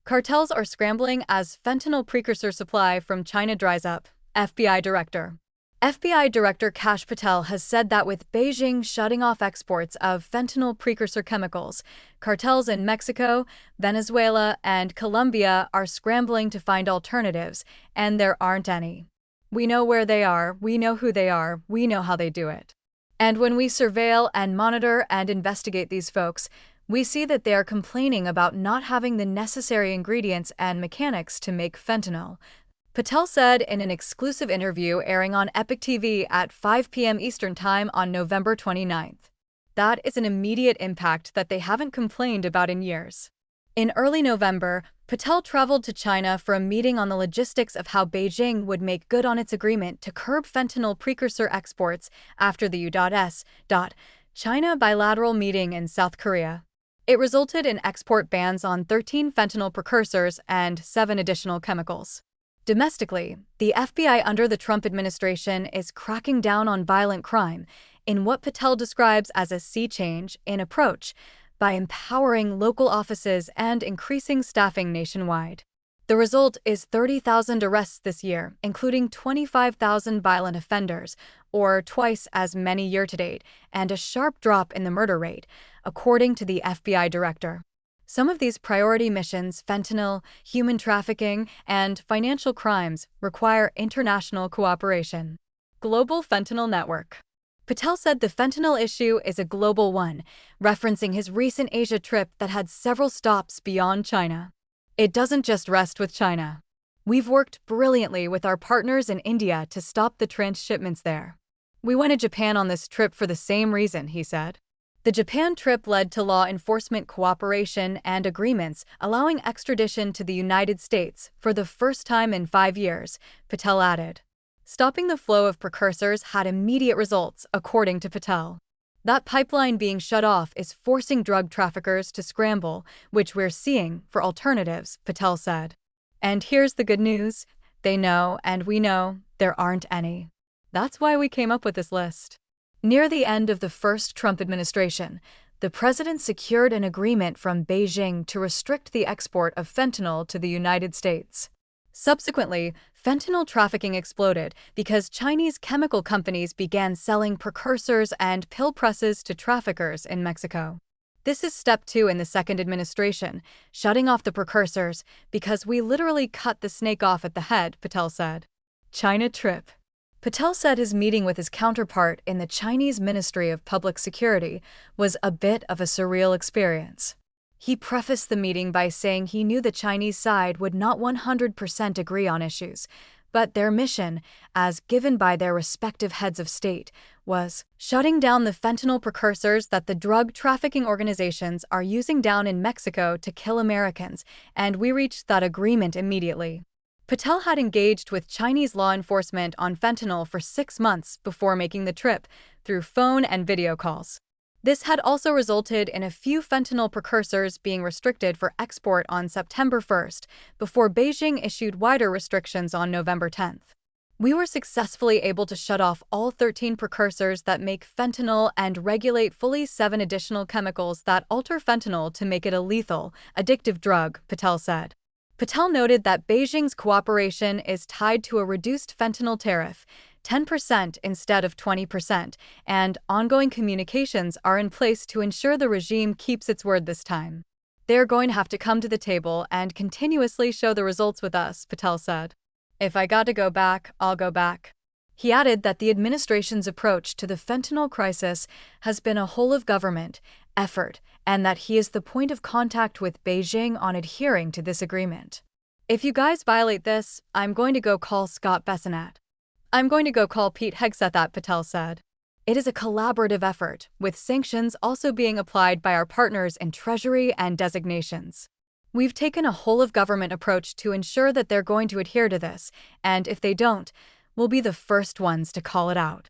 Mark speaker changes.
Speaker 1: Cartels are scrambling as fentanyl precursor supply from China dries up, FBI Director. FBI Director Kash Patel has said that with Beijing shutting off exports of fentanyl precursor chemicals, cartels in Mexico, Venezuela, and Colombia are scrambling to find alternatives, and there aren't any. We know where they are, we know who they are, we know how they do it. And when we surveil and monitor and investigate these folks, we see that they are complaining about not having the necessary ingredients and mechanics to make fentanyl, Patel said in an exclusive interview airing on Epic TV at 5 p.m. Eastern Time on November 29th. That is an immediate impact that they haven't complained about in years. In early November, Patel traveled to China for a meeting on the logistics of how Beijing would make good on its agreement to curb fentanyl precursor exports after the U.S. China bilateral meeting in South Korea. It resulted in export bans on 13 fentanyl precursors and 7 additional chemicals. Domestically, the FBI under the Trump administration is cracking down on violent crime in what Patel describes as a sea change in approach by empowering local offices and increasing staffing nationwide. The result is 30,000 arrests this year, including 25,000 violent offenders, or twice as many year-to-date, and a sharp drop in the murder rate, according to the FBI director. Some of these priority missions, fentanyl, human trafficking, and financial crimes, require international cooperation. Global Fentanyl Network. Patel said the fentanyl issue is a global one, referencing his recent Asia trip that had several stops beyond China. It doesn't just rest with China. We've worked brilliantly with our partners in India to stop the transshipments there. We went to Japan on this trip for the same reason, he said. The Japan trip led to law enforcement cooperation and agreements allowing extradition to the United States for the first time in 5 years, Patel added. Stopping the flow of precursors had immediate results, according to Patel. That pipeline being shut off is forcing drug traffickers to scramble, which we're seeing for alternatives, Patel said. And here's the good news. They know, and we know, there aren't any. That's why we came up with this list. Near the end of the first Trump administration, the president secured an agreement from Beijing to restrict the export of fentanyl to the United States. Subsequently, fentanyl trafficking exploded because Chinese chemical companies began selling precursors and pill presses to traffickers in Mexico. This is step 2 in the second administration, shutting off the precursors, because we literally cut the snake off at the head, Patel said. China trip. Patel said his meeting with his counterpart in the Chinese Ministry of Public Security was a bit of a surreal experience. He prefaced the meeting by saying he knew the Chinese side would not 100% agree on issues, but their mission, as given by their respective heads of state, was shutting down the fentanyl precursors that the drug trafficking organizations are using down in Mexico to kill Americans, and we reached that agreement immediately. Patel had engaged with Chinese law enforcement on fentanyl for 6 months before making the trip, through phone and video calls. This had also resulted in a few fentanyl precursors being restricted for export on September 1st, before Beijing issued wider restrictions on November 10th. We were successfully able to shut off all 13 precursors that make fentanyl and regulate fully 7 additional chemicals that alter fentanyl to make it a lethal, addictive drug, Patel said. Patel noted that Beijing's cooperation is tied to a reduced fentanyl tariff, 10% instead of 20%, and ongoing communications are in place to ensure the regime keeps its word this time. They're going to have to come to the table and continuously show the results with us, Patel said. If I got to go back, I'll go back. He added that the administration's approach to the fentanyl crisis has been a whole-of-government effort, and that he is the point of contact with Beijing on adhering to this agreement. If you guys violate this, I'm going to go call Scott Bessonat. I'm going to go call Pete Hegseth, Patel said. It is a collaborative effort, with sanctions also being applied by our partners in Treasury and designations. We've taken a whole-of-government approach to ensure that they're going to adhere to this, and if they don't, we'll be the first ones to call it out.